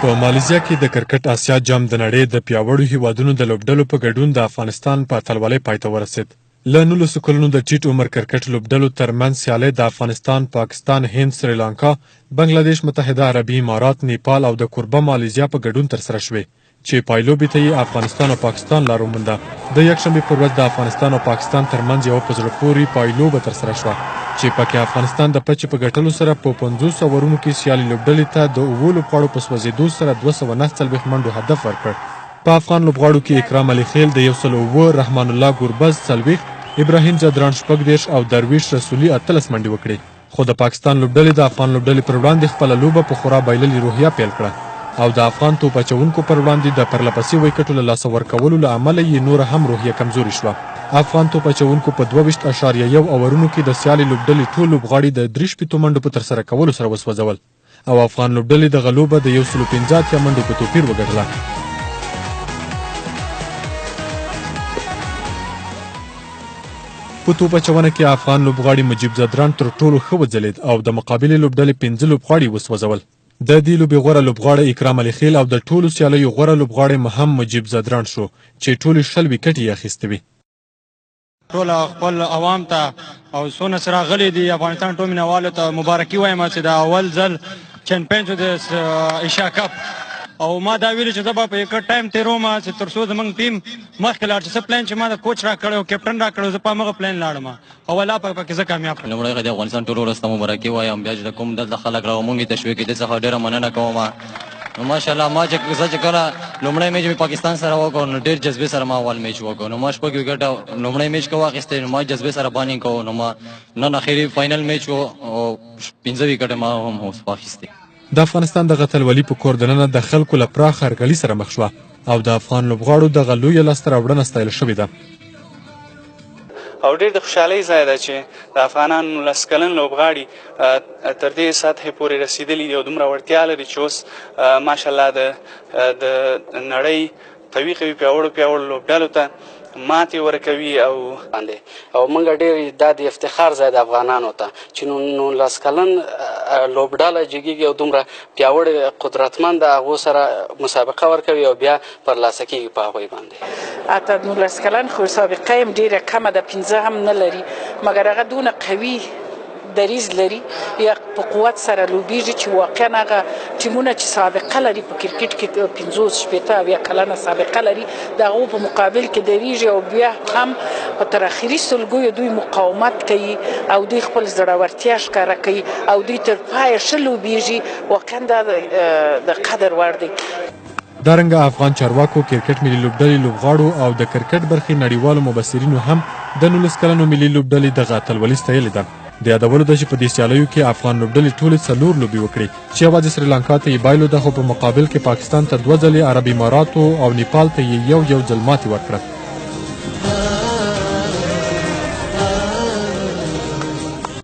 په مالیزیا کې د کرکټ آسیا جام د نړۍ د پیاوړو هیوادونو د لوبډلو په ګډون د افغانستان په اتلولي پای ته ورسید. له 19 کلونو د ټیټ عمر کرکټ لوبډلو ترمنځ سیالۍ د افغانستان، پاکستان، هند، سریلانکا، بنگلاديش، متحده عربي امارات، نیپال او د کوربه مالیزیا په ګډون ترسره شوې چې پایلوبې ته یې افغانستان او پاکستان لار ومونده. د یکشنبې پر ورځ د افغانستان او پاکستان ترمنځ یوه په زړه پورې پایلوبه ترسره شوه چې پکې افغانستان د پچې په ګټلو سره په 50 اورونو کې سیالي لوبډلې ته د 7 لوبغاړو په سوځېدو سره 249 منډو هدف ورکړ. په افغان لوبغاړو کې اکرام علي خیل د 107، رحمان الله ګوربز 40، ابراهیم جدران 14 او درویش رسولي 18 منډې وکړې. خو د پاکستان لوبډلې د افغان لوبډلې پر وړاندې خپله لوبه په خورا بایللې روحیه پیل کړه او د افغان توپ اچوونکو پر وړاندې د پرلپسې ویکټو له لاسه ورکولو له امله یې نوره هم روحیه کمزوري شوه. افغان توپ اچوونکو په 22.1 اورونو کې د سیالي لوبډلې ټول لوبغاړي د 63 منډو په ترسره کولو سره وسوځول او افغان لوبډلې دغه لوبه د 115 منډو په توپیر وګټله. په توپ اچونه کې افغان لوبغاړي مجیب زدران تر ټولو ښه وځلید او د مقابلې لوبډلې 15 لوبغاړي وسوځول. د دې لوبې غوره لوبغاړی اکرام علي خیل او د ټولو سیالیو غوره لوبغاړی هم مجیب زدران شو چې ټولې 60 ویکټې یې اخیستې وي. ټول خپل عوام ته او څونه سره غلي دي افغانستان ټول مینوالو ته مبارکي وایم چې د اول ځل چمپیون شو د ایشیا کپ او ما دا ویل چې زه به په یک ټایم تیروم چې تر څو زمونږ ټیم مخکې لاړ چې څه پلان چې ما د کوچ را کړی او کیپټن را کړی زه په همغه پلان لاړم او الله پاک پکې زه کامیاب کړم. لومړی د افغانستان ټولو ولس ته مبارکي وایم. بیا چې کوم دلته خلک راومونږ تشویق دې څخه ډېره مننه کوم. نو ماشاءالله ما چې کله لومړی میچ مې پاکستان سره وکړ نو ډېر جذبې سره ما اول میچ وکړ. نو ما شپږ وکټه لومړی میچ کې واخیستې نو ما جذبې سره بانینګ کوو. نو ما نن اخري فاینل میچ و او 15 وکټې ما هم واخیستې. د افغانستان دغه اتلولي په کور دننه د خلکو له پراخه هرکلي سره مخ شوه او د افغان لوبغاړو دغه لویه لاسته راوړنه ستایل شوې ده. او ډېر د خوشحالۍ ځای ده چې د افغانانو 19 کلن لوبغاړي تر دې سطحې پورې رسېدلي دي او دومره وړتیا لري چې اوس ماشاءالله د نړۍ قوي پیاوړو لوبډلو ته ماتې ورکوي او موږ ډېر دا د افتخار ځای د افغانانو ته چې 19 کلن لوبډله جګېږي او دومره پیاوړې قدرتمند هغو سره مسابقه ورکوي او بیا برلاسه کېږي په هغوی باندې. حتی 19 کلن خو سابقه هم ډېره کمه ده، 15 هم نه لري، مګر هغه دونه قوي دریز لري یا په قوت سره لوبیږي چې واقعا هغه ټیمونه چې سابقه لري په کرکټ کې 50 شپېته اویا کلنه سابقه لري د هغو په مقابل کې دریږي او بیا هم په تر اخري سلګیو دوی مقاومت کوي او دوی خپل زړورتیا ښکاره کوي او دوی تر پایه ښه لوبیږي. واقعا دا د قدر وړ دی. دارنګه افغان چارواکو، کرکټ ملي لوبډلې لوبغاړو او د کرکټ برخې نړیوالو مبصرینو هم د 19 کلنو ملي لوبډلې دغه اتلولي ستایلې ده. د یادولو ده چې په دې سیالیو کې افغان لوبډلې ټولې 4 لوبې وکړې چې یوازې سریلانکا ته یې بایلو ده، خو په مقابل کې پاکستان ته 2 ځلې، عرب اماراتو او نیپال ته یې یو ځل ماتې ورکړه.